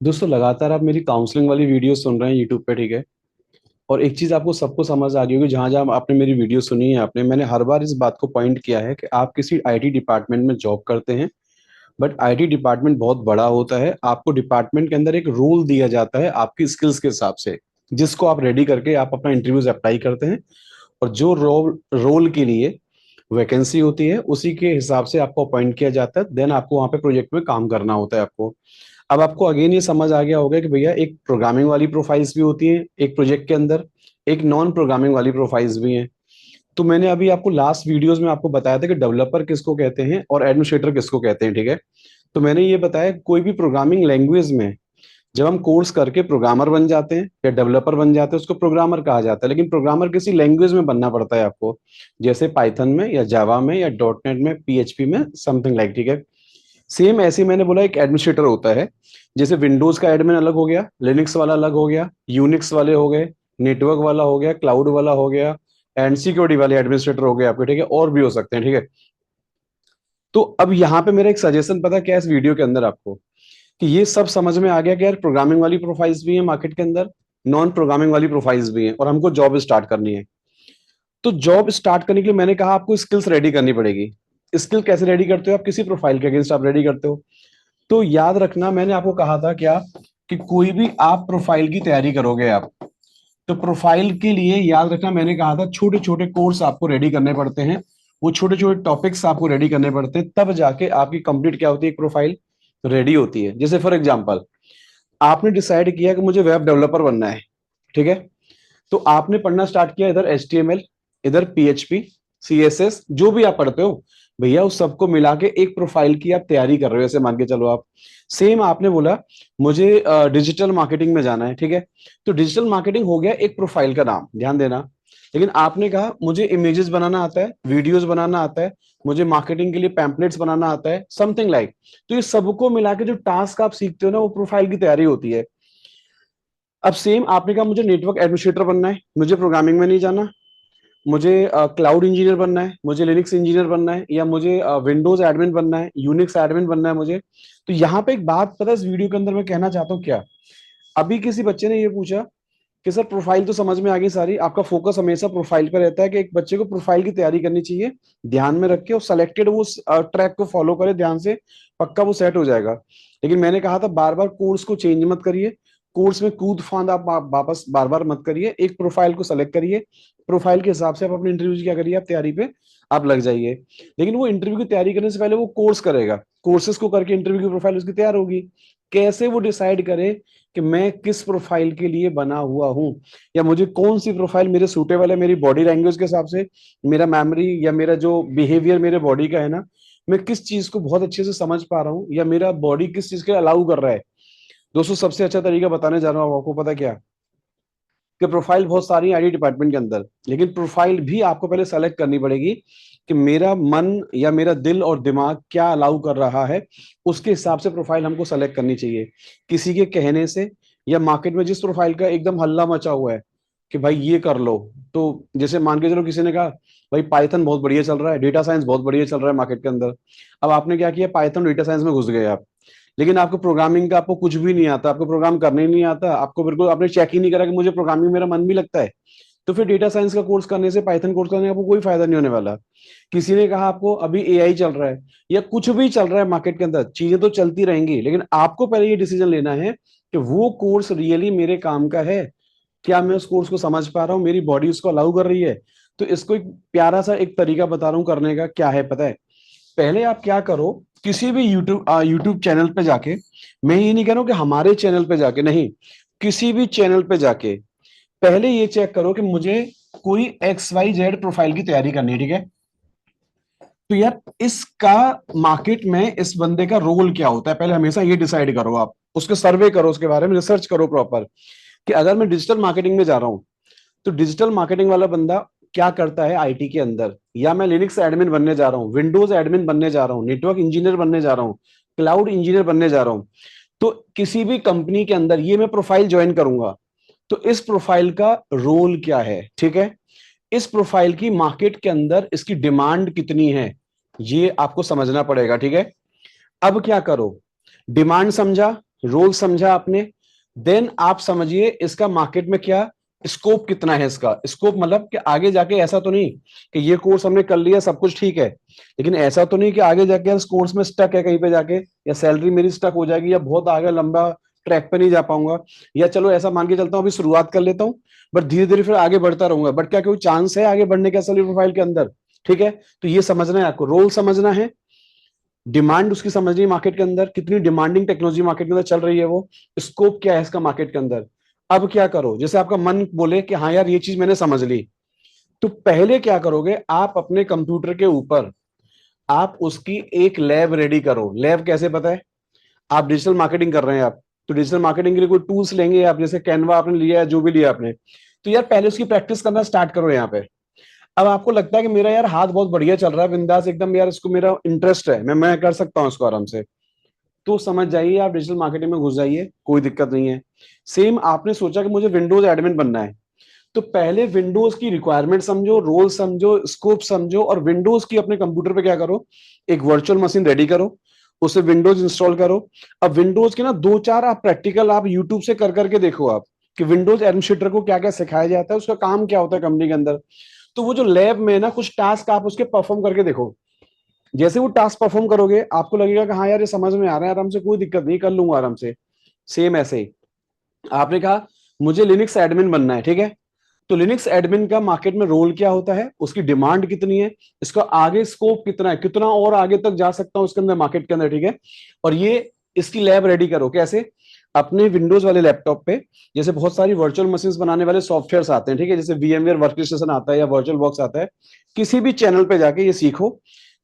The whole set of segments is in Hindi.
दोस्तों लगातार आप मेरी काउंसलिंग वाली वीडियो सुन रहे हैं यूट्यूब पे, ठीक है। और एक चीज आपको सबको समझ आ रही होगी, जहां जहां आपने मेरी वीडियो सुनी है, आपने मैंने हर बार इस बात को पॉइंट किया है कि आप किसी आईटी डिपार्टमेंट में जॉब करते हैं। बट आईटी डिपार्टमेंट बहुत बड़ा होता है, आपको डिपार्टमेंट के अंदर एक रोल दिया जाता है आपकी स्किल्स के हिसाब से, जिसको आप रेडी करके आप अपना इंटरव्यूज अप्लाई करते हैं। और जो रोल रोल के लिए वैकेंसी होती है उसी के हिसाब से आपको अपॉइंट किया जाता है, देन आपको वहां पे प्रोजेक्ट में काम करना होता है आपको। अब आपको अगेन ये समझ आ गया होगा कि भैया एक प्रोग्रामिंग वाली प्रोफाइल्स भी होती हैं एक प्रोजेक्ट के अंदर, एक नॉन प्रोग्रामिंग वाली प्रोफाइल्स भी हैं। तो मैंने अभी आपको लास्ट वीडियोस में आपको बताया था कि डेवलपर किसको कहते हैं और एडमिनिस्ट्रेटर किसको कहते हैं, ठीक है। तो मैंने ये बताया कोई भी प्रोग्रामिंग लैंग्वेज में जब हम कोर्स करके प्रोग्रामर बन जाते हैं या डेवलपर बन जाते हैं उसको प्रोग्रामर कहा जाता है, लेकिन प्रोग्रामर किसी लैंग्वेज में बनना पड़ता है आपको, जैसे पाइथन में या जावा में या डॉट नेट में, पीएचपी में, समथिंग लाइक, ठीक है। सेम ऐसे ही मैंने बोला एक एडमिनिस्ट्रेटर होता है। जैसे विंडोज का एडमिन अलग हो गया, लिनक्स वाला अलग हो गया, यूनिक्स वाले हो गए, नेटवर्क वाला हो गया, क्लाउड वाला हो गया, एंड सिक्योरिटी वाले एडमिनिस्ट्रेटर हो गए आपके, ठीक है, और भी हो सकते हैं, ठीक है। तो अब यहाँ पे मेरा एक सजेशन पता है क्या है इस वीडियो के अंदर आपको, कि ये सब समझ में आ गया कि यार प्रोग्रामिंग वाली प्रोफाइल्स भी हैं मार्केट के अंदर, नॉन प्रोग्रामिंग वाली प्रोफाइल्स भी हैं, और हमको जॉब स्टार्ट करनी है। तो जॉब स्टार्ट करने के लिए मैंने कहा आपको स्किल्स रेडी करनी पड़ेगी। स्किल कैसे रेडी करते हो, आप किसी प्रोफाइल के अगेंस्ट आप रेडी करते हो। तो याद रखना मैंने आपको कहा था क्या, कि कोई भी आप प्रोफाइल की तैयारी करोगे आप, तो प्रोफाइल के लिए याद रखना मैंने कहा था छोटे छोटे कोर्स आपको रेडी करने पड़ते हैं। वो छोटे छोटे टॉपिक्स आपको रेडी करने पड़ते हैं, तब जाके आपकी कंप्लीट क्या होती है, एक प्रोफाइल रेडी होती है। जैसे फॉर एग्जांपल आपने डिसाइड किया कि मुझे वेब डेवलपर बनना है, ठीक है। तो आपने पढ़ना स्टार्ट किया इधर HTML, इधर PHP, CSS, जो भी आप पढ़ते हो भैया उस सबको मिला के एक प्रोफाइल की आप तैयारी कर रहे हो, ऐसे मान के चलो आप। सेम आपने बोला मुझे डिजिटल मार्केटिंग में जाना है, ठीक है। तो डिजिटल मार्केटिंग हो गया एक प्रोफाइल का नाम, ध्यान देना। लेकिन आपने कहा मुझे इमेजेस बनाना आता है, वीडियोस बनाना आता है, मुझे मार्केटिंग के लिए पैम्पलेट्स बनाना आता है, समथिंग लाइक। तो ये सबको मिला के जो टास्क आप सीखते हो ना, वो प्रोफाइल की तैयारी होती है। अब सेम आपने कहा मुझे नेटवर्क एडमिनिस्ट्रेटर बनना है, मुझे प्रोग्रामिंग में नहीं जाना, मुझे क्लाउड इंजीनियर बनना है, मुझे लिनक्स इंजीनियर बनना है, या मुझे विंडोज एडमिन बनना है, यूनिक्स एडमिन बनना है मुझे। तो यहाँ पे एक बात पता है इस वीडियो के अंदर मैं कहना चाहता हूँ क्या, अभी किसी बच्चे ने ये पूछा कि सर प्रोफाइल तो समझ में आ गई सारी, आपका फोकस हमेशा प्रोफाइल पर रहता है कि एक बच्चे को प्रोफाइल की तैयारी करनी चाहिए, ध्यान में रखे और सेलेक्टेड वो ट्रैक को फॉलो करे ध्यान से, पक्का वो सेट हो जाएगा। लेकिन मैंने कहा था बार बार कोर्स को चेंज मत करिए, कोर्स में कूद फांद आप वापस बार बार मत करिए, एक प्रोफाइल को सेलेक्ट करिए, प्रोफाइल के हिसाब से आप अपने इंटरव्यू की क्या करिए, आप तैयारी पे आप लग जाइए। लेकिन वो इंटरव्यू की तैयारी करने से पहले वो कोर्स करेगा, कोर्सेज को करके इंटरव्यू की प्रोफाइल उसकी तैयार होगी। कैसे वो डिसाइड करे कि मैं किस प्रोफाइल के लिए बना हुआ हूं, या मुझे कौन सी प्रोफाइल मेरे सूटेबल है, मेरी बॉडी लैंग्वेज के हिसाब से, मेरा मेमोरी या मेरा जो बिहेवियर मेरे बॉडी का है ना, मैं किस चीज को बहुत अच्छे से समझ पा रहा हूँ, या मेरा बॉडी किस चीज के अलाउ कर रहा है। दोस्तों सबसे अच्छा तरीका बताने जा रहा हूँ आपको, पता क्या, कि प्रोफाइल बहुत सारी आईटी डिपार्टमेंट के अंदर, लेकिन प्रोफाइल भी आपको पहले सेलेक्ट करनी पड़ेगी कि मेरा मन या मेरा दिल और दिमाग क्या अलाउ कर रहा है, उसके हिसाब से प्रोफाइल हमको सेलेक्ट करनी चाहिए। किसी के कहने से, या मार्केट में जिस प्रोफाइल का एकदम हल्ला मचा हुआ है कि भाई ये कर लो, तो जैसे मान के चलो किसी ने कहा भाई पाइथन बहुत बढ़िया चल रहा है, डेटा साइंस बहुत बढ़िया चल रहा है मार्केट के अंदर। अब आपने क्या किया, पाइथन डेटा साइंस में घुस गए आप, लेकिन आपको प्रोग्रामिंग का आपको कुछ भी नहीं आता, आपको प्रोग्राम करने ही नहीं आता, आपको बिल्कुल आपने चेक ही नहीं करा कि मुझे प्रोग्रामिंग मेरा मन भी लगता है। तो फिर डेटा साइंस का कोर्स करने से, पाइथन कोर्स करने का आपको कोई फायदा नहीं होने वाला। किसी ने कहा आपको अभी AI चल रहा है, या कुछ भी चल रहा है मार्केट के अंदर, चीजें तो चलती रहेंगी, लेकिन आपको पहले ये डिसीजन लेना है कि वो कोर्स रियली मेरे काम का है, क्या मैं उस कोर्स को समझ पा रहा हूँ, मेरी बॉडी उसको अलाउ कर रही है। तो इसको एक प्यारा सा एक तरीका बता रहा हूँ करने का, क्या है पता है, पहले आप क्या करो, किसी भी यूट्यूब चैनल पे जाके, मैं ये नहीं कह रहा हूं कि हमारे चैनल पे जाके नहीं, किसी भी चैनल पे जाके पहले ये चेक करो कि मुझे कोई XYZ प्रोफाइल की तैयारी करनी है, ठीक है। तो यार इसका मार्केट में इस बंदे का रोल क्या होता है, पहले हमेशा ये डिसाइड करो आप, उसके सर्वे करो, उसके बारे में रिसर्च करो प्रॉपर, कि अगर मैं डिजिटल मार्केटिंग में जा रहा हूं, तो डिजिटल मार्केटिंग वाला बंदा क्या करता है आईटी के अंदर, या मैं लिनक्स एडमिन बनने जा रहा हूँ, विंडोज एडमिन बनने जा रहा हूँ, नेटवर्क इंजीनियर बनने जा रहा हूँ, क्लाउड इंजीनियर बनने जा रहा हूँ। तो किसी भी कंपनी के अंदर ये मैं प्रोफाइल ज्वाइन करूंगा, तो इस प्रोफाइल का रोल क्या है, ठीक है। इस प्रोफाइल की मार्केट के अंदर इसकी डिमांड कितनी है, ये आपको समझना पड़ेगा, ठीक है। अब क्या करो, डिमांड समझा, रोल समझा आपने, देन आप समझिए इसका मार्केट में क्या स्कोप कितना है। इसका स्कोप मतलब कि आगे जाके ऐसा तो नहीं कि ये कोर्स हमने कर लिया सब कुछ ठीक है, लेकिन ऐसा तो नहीं कि आगे जाके इस कोर्स में स्टक है कहीं पे जाके, या सैलरी मेरी स्टक हो जाएगी, या बहुत आगे लंबा ट्रैक पे नहीं जा पाऊंगा, या चलो ऐसा मान के चलता हूँ अभी शुरुआत कर लेता हूँ बट धीरे धीरे फिर आगे बढ़ता रहूंगा, बट क्या कोई चांस है आगे बढ़ने का सैलरी प्रोफाइल के अंदर। ठीक है, तो ये समझना है आपको, रोल समझना है, डिमांड उसकी समझनी है मार्केट के अंदर, कितनी डिमांडिंग टेक्नोलॉजी मार्केट के अंदर चल रही है, वो स्कोप क्या है इसका मार्केट के अंदर। अब क्या करो, जैसे आपका मन बोले कि हाँ यार ये चीज मैंने समझ ली, तो पहले क्या करोगे, आप अपने कंप्यूटर के ऊपर आप उसकी एक लैब रेडी करो। लैब कैसे पता है, आप डिजिटल मार्केटिंग कर रहे हैं आप, तो डिजिटल मार्केटिंग के लिए कोई टूल्स लेंगे आप, जैसे कैनवा आपने लिया है, जो भी लिया आपने, तो यार पहले उसकी प्रैक्टिस करना स्टार्ट करो यहाँ पे। अब आपको लगता है कि मेरा यार हाथ बहुत बढ़िया चल रहा है, बिंदास एकदम, यार इसको मेरा इंटरेस्ट है, मैं कर सकता हूँ इसको आराम से, तो समझ जाइए आप डिजिटल मार्केटिंग में घुस जाइए, कोई दिक्कत नहीं है। सेम आपने सोचा कि मुझे विंडोज एडमिन बनना है, तो पहले विंडोज की रिक्वायरमेंट समझो, रोल समझो, स्कोप समझो, और विंडोज की अपने कंप्यूटर पे क्या करो, एक वर्चुअल मशीन रेडी करो, उसे विंडोज इंस्टॉल करो। अब विंडोज के ना दो चार आप प्रैक्टिकल आप यूट्यूब से कर करके देखो आप, कि विंडोज एडमिनिस्ट्रेटर को क्या क्या सिखाया जाता है, उसका काम क्या होता है कंपनी के अंदर। तो वो जो लैब में ना कुछ टास्क आप उसके परफॉर्म करके देखो, जैसे वो टास्क परफॉर्म करोगे आपको लगेगा कि हाँ यार ये समझ में आ रहा है, आराम से कोई दिक्कत नहीं, कर लूंगा आराम से। सेम ऐसे ही आपने कहा मुझे लिनक्स एडमिन बनना है, ठीक है, तो लिनक्स एडमिन का मार्केट में रोल क्या होता है, उसकी डिमांड कितनी है, इसका आगे स्कोप कितना है, कितना और आगे तक जा सकता हूं उसके अंदर मार्केट के अंदर, ठीक है। और ये इसकी लैब रेडी करो कैसे, अपने विंडोज वाले लैपटॉप पे, जैसे बहुत सारी वर्चुअल मशीन्स बनाने वाले सॉफ्टवेयर आते हैं, ठीक है, जैसे VMware वर्कस्टेशन आता है या वर्चुअल बॉक्स आता है, किसी भी चैनल पे जाके ये सीखो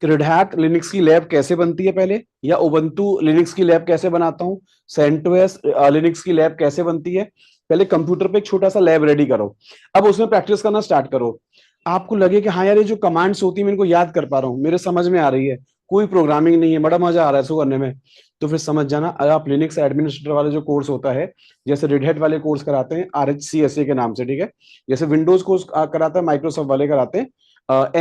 कि रेड हैट लिनक्स की लैब कैसे बनती है पहले, या उबंटू लिनक्स की लैब कैसे बनाता हूँ, सेंटोस लिनक्स की लैब कैसे बनती है, पहले कंप्यूटर पे एक छोटा सा लैब रेडी करो। अब उसमें प्रैक्टिस करना स्टार्ट करो, आपको लगे कि हाँ यार ये जो कमांड्स होती है मैं इनको याद कर पा रहा हूँ, मेरे समझ में आ रही है, कोई प्रोग्रामिंग नहीं है, बड़ा मजा आ रहा है इसको करने में, तो फिर समझ जाना आप लिनक्स एडमिनिस्ट्रेटर वाले जो कोर्स होता है, जैसे रेड हैट वाले कोर्स कराते हैं RHCSA के नाम से, ठीक है, जैसे विंडोज कोर्स कराता है माइक्रोसॉफ्ट वाले कराते हैं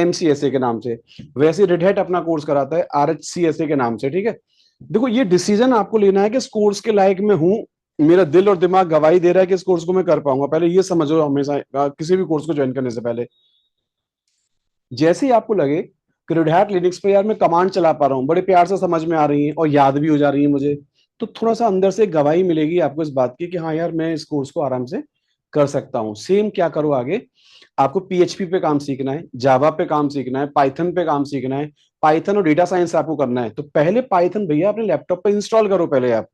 MCSA के नाम से, वैसे रेड हैट अपना कोर्स कराता है RHCSA के नाम से, ठीक है। देखो ये डिसीजन आपको लेना है कि इस कोर्स के लायक मैं हूं, मेरा दिल और दिमाग गवाही दे रहा है कि इस कोर्स को मैं कर पाऊंगा, पहले ये समझो हमेशा किसी भी कोर्स को ज्वाइन करने से पहले। जैसे ही आपको लगे कि रेड हैट लिनक्स पे यार मैं कमांड चला पा रहा हूँ, बड़े प्यार से समझ में आ रही है और याद भी हो जा रही है मुझे, तो थोड़ा सा अंदर से गवाही मिलेगी आपको इस बात की कि हाँ यार मैं इस कोर्स को आराम से कर सकता हूँ। सेम क्या करो आगे, आपको PHP पे काम सीखना है, जावा पे काम सीखना है, पाइथन पे काम सीखना है, पाइथन और डेटा साइंस आपको करना है, तो पहले पाइथन भैया अपने लैपटॉप पे इंस्टॉल करो, पहले आप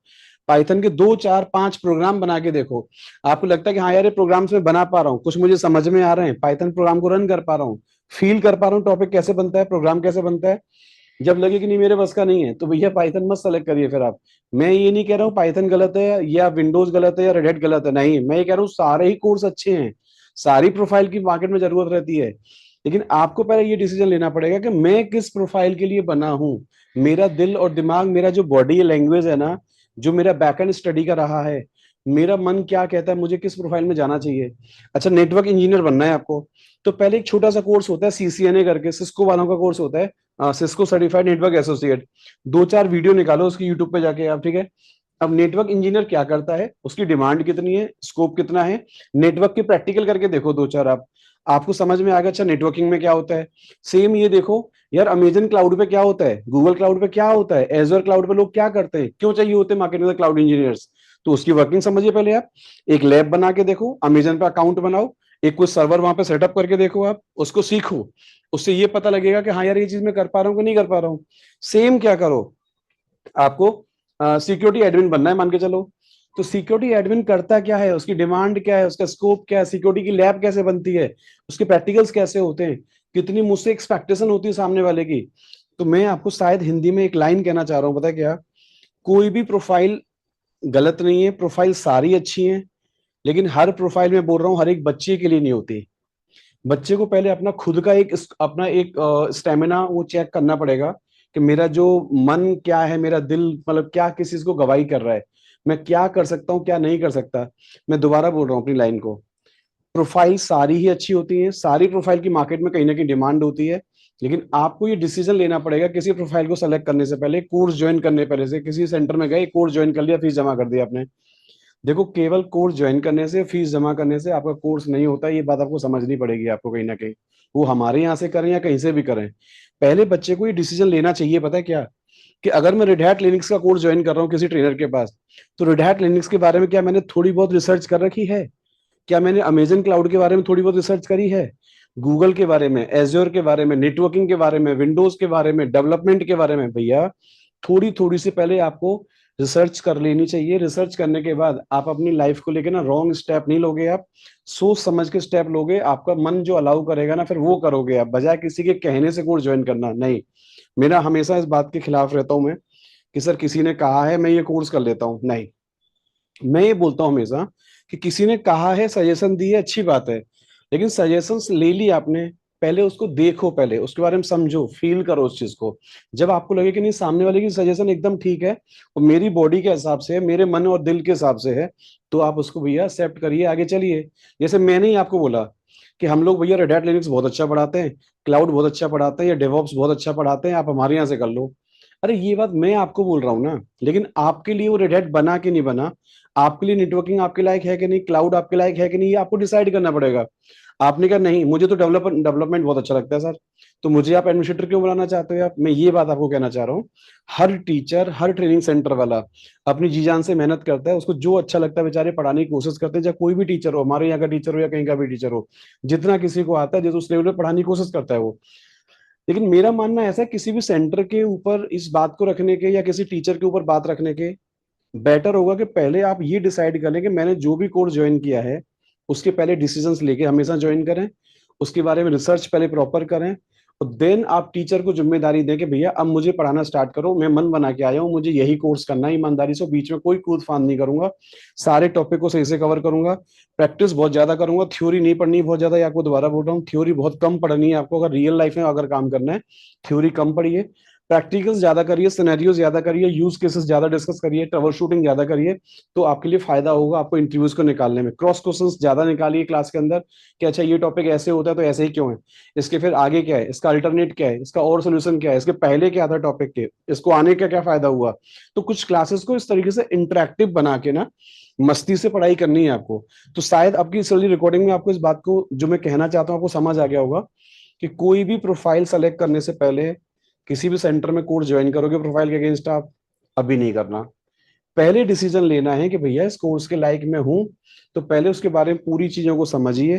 पाइथन के 2 4 5 प्रोग्राम बना के देखो, आपको लगता है कि हाँ यार ये प्रोग्राम्स में बना पा रहा हूँ, कुछ मुझे समझ में आ रहे हैं, पाइथन प्रोग्राम को रन कर पा रहा हूँ, फील कर पा रहा हूँ टॉपिक कैसे बनता है, प्रोग्राम कैसे बनता है। जब लगे कि नहीं मेरे बस का नहीं है, तो भैया पाइथन मत सेलेक्ट करिए फिर आप। मैं ये नहीं कह रहा हूँ पाइथन गलत है या विंडोज गलत है या रेड हैट गलत है, नहीं, मैं ये कह रहा हूँ सारे ही कोर्स अच्छे हैं, सारी प्रोफाइल की मार्केट में जरूरत रहती है, लेकिन आपको पहले ये डिसीजन लेना पड़ेगा कि मैं किस प्रोफाइल के लिए बना हूँ। मेरा दिल और दिमाग, मेरा जो बॉडी लैंग्वेज है ना, जो मेरा बैकएंड स्टडी का रहा है, मेरा मन क्या कहता है मुझे किस प्रोफाइल में जाना चाहिए। अच्छा नेटवर्क इंजीनियर बनना है आपको, तो पहले एक छोटा सा कोर्स होता है CCNA करके, सिस्को वालों का कोर्स होता है, Cisco certified network associate, 2 4 video निकालो उसकी यूट्यूब पे जाके आप, ठीक है। अब नेटवर्क इंजीनियर क्या करता है, उसकी डिमांड कितनी है, स्कोप कितना है, नेटवर्क के प्रैक्टिकल करके देखो 2 4 आप, आपको समझ में आ गया अच्छा नेटवर्किंग में क्या होता है। सेम ये देखो यार अमेजन क्लाउड पे क्या होता है, गूगल क्लाउड पे क्या होता है, एजर क्लाउड पे लोग क्या करते हैं, क्यों चाहिए होते हैं मार्केट में क्लाउड इंजीनियर्स, तो उसकी वर्किंग समझिए पहले आप, एक लैब बना के देखो, अमेजन पे अकाउंट बनाओ, एक कोई सर्वर वहां पे सेटअप करके देखो, आप उसको सीखो, उससे ये पता लगेगा कि हाँ यार ये चीज मैं कर पा रहा हूँ कि नहीं कर पा रहा हूँ। सेम क्या करो, आपको सिक्योरिटी एडमिन बनना है मान के चलो, तो सिक्योरिटी एडमिन करता क्या है, उसकी डिमांड क्या है, उसका स्कोप क्या है, सिक्योरिटी की लैब कैसे बनती है, उसके प्रैक्टिकल्स कैसे होते हैं, कितनी मुझसे एक्सपेक्टेशन होती है सामने वाले की। तो मैं आपको शायद हिंदी में एक लाइन कहना चाह रहा हूँ, पता है क्या, कोई भी प्रोफाइल गलत नहीं है, प्रोफाइल सारी अच्छी हैं, लेकिन हर प्रोफाइल में बोल रहा हूँ हर एक बच्चे के लिए नहीं होती। बच्चे को पहले अपना खुद का एक अपना एक स्टेमिना वो चेक करना पड़ेगा कि मेरा जो मन क्या है, मेरा दिल मतलब क्या किस चीज को गवाही कर रहा है, मैं क्या कर सकता हूँ क्या नहीं कर सकता। मैं दोबारा बोल रहा हूँ अपनी लाइन को, प्रोफाइल सारी ही अच्छी होती है, सारी प्रोफाइल की मार्केट में कहीं ना कहीं डिमांड होती है, लेकिन आपको ये डिसीजन लेना पड़ेगा किसी प्रोफाइल को सेलेक्ट करने से पहले, कोर्स ज्वाइन करने पहले से। किसी सेंटर में गए, कोर्स ज्वाइन कर लिया, फीस जमा कर दिया आपने। देखो, केवल कोर्स ज्वाइन करने से, फीस जमा करने से आपका कोर्स नहीं होता, ये बात आपको समझनी पड़ेगी आपको कहीं ना कहीं। वो हमारे यहाँ से करें या कहीं से भी करें, पहले बच्चे को ये डिसीजन लेना चाहिए, पता है क्या, कि अगर मैं रेड हैट लिनक्स का कोर्स ज्वाइन कर रहा हूँ किसी ट्रेनर के पास, तो रेड हैट लिनक्स के बारे में क्या मैंने थोड़ी बहुत रिसर्च कर रखी है? क्या मैंने अमेजन क्लाउड के बारे में थोड़ी बहुत रिसर्च करी है? गूगल के बारे में, एज्योर के बारे में, नेटवर्किंग के बारे में, विंडोज के बारे में, डेवलपमेंट के बारे में? भैया, थोड़ी थोड़ी सी पहले आपको रिसर्च कर लेनी चाहिए। रिसर्च करने के बाद आप अपनी लाइफ को लेकर ना रॉन्ग स्टेप नहीं लोगे, आप सोच समझ के स्टेप लोगे। आपका मन जो अलाउ करेगा ना, फिर वो करोगे आप, बजाय किसी के कहने से कोर्स ज्वाइन करना नहीं। मेरा हमेशा इस बात के खिलाफ रहता हूं मैं, कि सर किसी ने कहा है मैं ये कोर्स कर लेता हूँ, नहीं। मैं ये बोलता हूँ हमेशा कि किसी ने कहा है, सजेशन दी है, अच्छी बात है, लेकिन सजेशंस ले ली आपने, पहले उसको देखो, पहले उसके बारे में समझो, फील करो उस चीज को। जब आपको लगे कि नहीं, सामने वाले की सजेशन एकदम ठीक है और मेरी बॉडी के हिसाब से है, मेरे मन और दिल के हिसाब से है, तो आप उसको भैया एक्सेप्ट करिए, आगे चलिए। जैसे मैंने ही आपको बोला कि हम लोग भैया रेड हैट लिनक्स बहुत अच्छा पढ़ाते हैं, क्लाउड बहुत अच्छा पढ़ाते हैं, या डेवऑप्स बहुत अच्छा पढ़ाते हैं, आप हमारे यहाँ से कर लो। अरे ये बात मैं आपको बोल रहा हूँ ना, लेकिन आपके लिए वो रेड हैट बना कि नहीं बना, आपके लिए नेटवर्किंग आपके लायक है कि नहीं, क्लाउड आपके लायक है कि नहीं, ये आपको डिसाइड करना पड़ेगा। आपने कहा नहीं, मुझे तो डेवलपमेंट बहुत अच्छा लगता है सर, तो मुझे आप एडमिनिस्ट्रेटर क्यों बनाना चाहते हो आप? मैं ये बात आपको कहना चाह रहा हूँ, हर टीचर, हर ट्रेनिंग सेंटर वाला अपनी जी जान से मेहनत करता है, उसको जो अच्छा लगता है बेचारे पढ़ाने की कोशिश करते हैं, चाहे कोई भी टीचर हो, हमारे यहाँ का टीचर हो या कहीं का भी टीचर हो, जितना किसी को आता है, जिस उस लेवल पे पढ़ाने की कोशिश करता है वो। लेकिन मेरा मानना ऐसा है, किसी भी सेंटर के ऊपर इस बात को रखने के या किसी टीचर के ऊपर बात रखने के, बेटर होगा कि पहले आप ये डिसाइड कर लें कि मैंने जो भी कोर्स ज्वाइन किया है, उसके पहले डिसीजंस लेके हमेशा ज्वाइन करें, उसके बारे में रिसर्च पहले प्रॉपर करें, और देन आप टीचर को जिम्मेदारी दें कि भैया अब मुझे पढ़ाना स्टार्ट करो, मैं मन बना के आया हूँ, मुझे यही कोर्स करना है ईमानदारी से, बीच में कोई कूद फांद नहीं करूंगा, सारे टॉपिक को सही से कवर करूंगा, प्रैक्टिस बहुत ज्यादा करूंगा, थ्योरी नहीं पढ़नी बहुत ज्यादा। या आपको दोबारा बोल रहा हूँ, थ्योरी बहुत कम पढ़नी है आपको, अगर रियल लाइफ में अगर काम करना है, थ्योरी कम पढ़िए, प्रैक्टिकल्स ज्यादा करिए, सिनेरियो ज्यादा करिए, यूज केसेस ज्यादा डिस्कस करिए, ट्रबल शूटिंग ज्यादा करिए, तो आपके लिए फायदा होगा आपको इंटरव्यूज को निकालने में। क्रॉस क्वेश्चंस ज्यादा निकालिए क्लास के अंदर, कि अच्छा ये टॉपिक ऐसे होता है तो ऐसे ही क्यों है, इसके फिर आगे क्या है, इसका अल्टरनेट क्या है, इसका और सोल्यूशन क्या है, इसके पहले क्या था टॉपिक के, इसको आने का क्या फायदा हुआ। तो कुछ क्लासेस को इस तरीके से इंटरेक्टिव बना के ना, मस्ती से पढ़ाई करनी है आपको। तो शायद आपकी इस रिकॉर्डिंग में आपको इस बात को जो मैं कहना चाहता हूँ आपको समझ आ गया होगा, कि कोई भी प्रोफाइल सेलेक्ट करने से पहले, किसी भी सेंटर में कोर्स ज्वाइन करोगे प्रोफाइल के अगेंस्ट आप, अभी नहीं करना। पहले डिसीजन लेना है कि भैया इस कोर्स के लायक मैं हूं, तो पहले उसके बारे में पूरी चीजों को समझिए,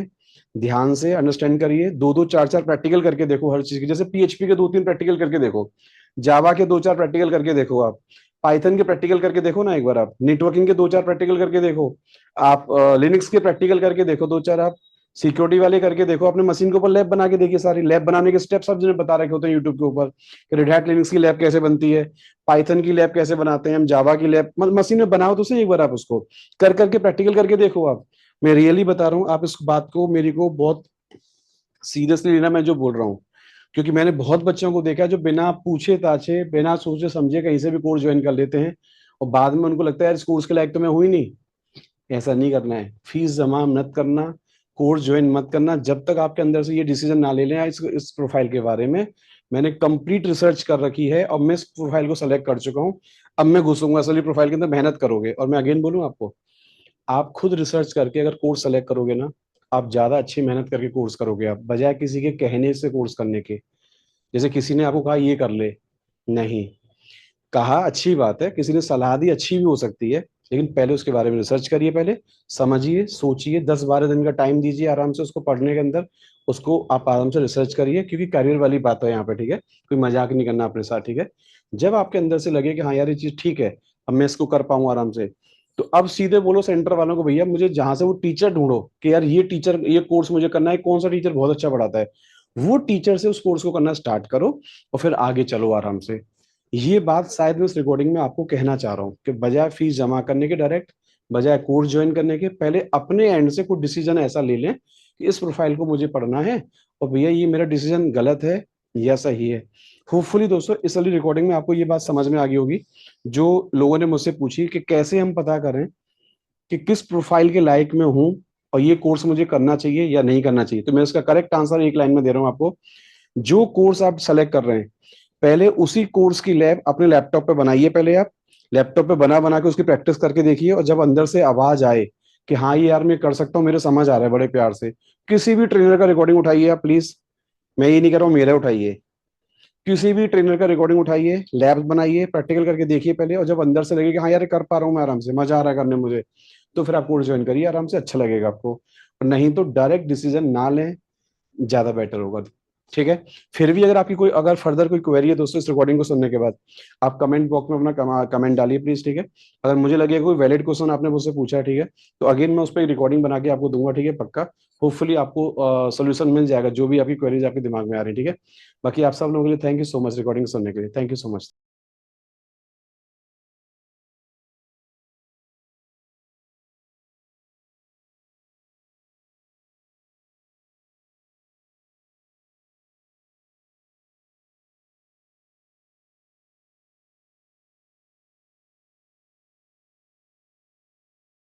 ध्यान से अंडरस्टैंड करिए, दो दो चार चार प्रैक्टिकल करके देखो हर चीज की। जैसे पीएचपी के दो तीन प्रैक्टिकल करके देखो, जावा के दो चार प्रैक्टिकल करके देखो आप, पाइथन के प्रैक्टिकल करके देखो ना एक बार आप, नेटवर्किंग के दो चार प्रैक्टिकल करके देखो आप, लिनक्स के प्रैक्टिकल करके देखो दो चार आप, सिक्योरिटी वाले करके देखो, अपने मशीन के ऊपर लैब बना के देखिए, सारी लैब बनाने के स्टेप्स सब जिन्हें बता रखे होते हैं यूट्यूब के ऊपर, कि रेड हैट लिनक्स की लैब कैसे बनती है, पाइथन की लैब कैसे बनाते हैं हम, जावा की लैब मशीन में बनाओ तो सही एक बार आप उसको कर करके प्रैक्टिकल करके देखो आप। मैं रियली बता रहा हूँ, आप इस बात को मेरी को बहुत सीरियसली लेना, मैं जो बोल रहा हूँ, क्योंकि मैंने बहुत बच्चों को देखा है जो बिना पूछे ताछे, बिना सोचे समझे कहीं से भी कोर्स ज्वाइन कर लेते हैं, और बाद में उनको लगता है यार इस कोर्स के लायक तो मैं हुई नहीं। ऐसा नहीं करना है, फीस जमा मत करना, कोर्स ज्वाइन मत करना, जब तक आपके अंदर से ये डिसीजन ना ले लें इस प्रोफाइल के बारे में। मैंने कंप्लीट रिसर्च कर रखी है और मैं इस प्रोफाइल को सेलेक्ट कर चुका हूँ, अब मैं घुसूंगा असली प्रोफाइल के अंदर, मेहनत करोगे। और मैं अगेन बोलूँ आपको, आप खुद रिसर्च करके अगर कोर्स सेलेक्ट करोगे ना, आप ज्यादा अच्छी मेहनत करके कोर्स करोगे आप, बजाय किसी के कहने से कोर्स करने के। जैसे किसी ने आपको कहा ये कर ले, नहीं, कहा अच्छी बात है, किसी ने सलाह दी अच्छी भी हो सकती है, लेकिन पहले उसके बारे में रिसर्च करिए, पहले समझिए, सोचिए, 10-12 दिन का टाइम दीजिए आराम से उसको पढ़ने के अंदर, उसको आप आराम से रिसर्च करिए, क्योंकि करियर वाली बात है यहाँ पे, ठीक है, कोई मजाक नहीं करना अपने साथ, ठीक है। जब आपके अंदर से लगे कि हाँ यार ये चीज ठीक है, अब मैं इसको कर पाऊँ आराम से, तो अब सीधे बोलो सेंटर वालों को, भैया मुझे जहां से वो टीचर ढूंढो, कि यार ये टीचर, ये कोर्स मुझे करना है, कौन सा टीचर बहुत अच्छा पढ़ाता है, वो टीचर से उस कोर्स को करना स्टार्ट करो, और फिर आगे चलो आराम से। ये बात शायद मैं इस रिकॉर्डिंग में आपको कहना चाह रहा हूँ, कि बजाय फीस जमा करने के डायरेक्ट, बजाय कोर्स ज्वाइन करने के, पहले अपने एंड से कुछ डिसीजन ऐसा ले लें कि इस प्रोफाइल को मुझे पढ़ना है, और भैया ये मेरा डिसीजन गलत है या सही है। होपफुली दोस्तों इस वाली रिकॉर्डिंग में आपको ये बात समझ में आ गई होगी, जो लोगों ने मुझसे पूछी कि कैसे हम पता करें कि किस प्रोफाइल के लायक में हूँ, और ये कोर्स मुझे करना चाहिए या नहीं करना चाहिए। तो मैं इसका करेक्ट आंसर एक लाइन में दे रहा हूँ आपको, जो कोर्स आप सेलेक्ट कर रहे हैं, पहले उसी कोर्स की लैब अपने लैपटॉप पे बनाइए। पहले आप लैपटॉप पे बना बना के उसकी प्रैक्टिस करके देखिए, और जब अंदर से आवाज आए कि हाँ ये यार मैं कर सकता हूँ, मेरे समझ आ रहा है, बड़े प्यार से किसी भी ट्रेनर का रिकॉर्डिंग उठाइए आप प्लीज। मैं ये नहीं कह रहा हूँ मेरा उठाइए, किसी भी ट्रेनर का रिकॉर्डिंग उठाइए, लैब्स बनाइए, प्रैक्टिकल करके देखिए पहले, और जब अंदर से लगे कि हाँ यार ये कर पा रहा हूँ मैं आराम से, मजा आ रहा है करने में मुझे, तो फिर आप कोर्स ज्वाइन करिए आराम से, अच्छा लगेगा आपको। और नहीं तो डायरेक्ट डिसीजन ना लें, ज्यादा बेटर होगा। ठीक है। फिर भी अगर आपकी कोई अगर फर्दर कोई क्वेरी है दोस्तों इस रिकॉर्डिंग को सुनने के बाद, आप कमेंट बॉक्स में अपना कमेंट डालिए प्लीज। ठीक है। अगर मुझे लगे कोई वैलिड क्वेश्चन आपने मुझसे पूछा है, ठीक है, तो अगेन मैं उस पर रिकॉर्डिंग बना के आपको दूंगा। ठीक है, पक्का। होपफुली आपको सोल्यूशन मिल जाएगा जो भी आपकी क्वेरीज आपके दिमाग में आ रही है। ठीक है। बाकी आप सब लोगों के लिए thank you so much recording सुनने के लिए, थैंक यू सो मच।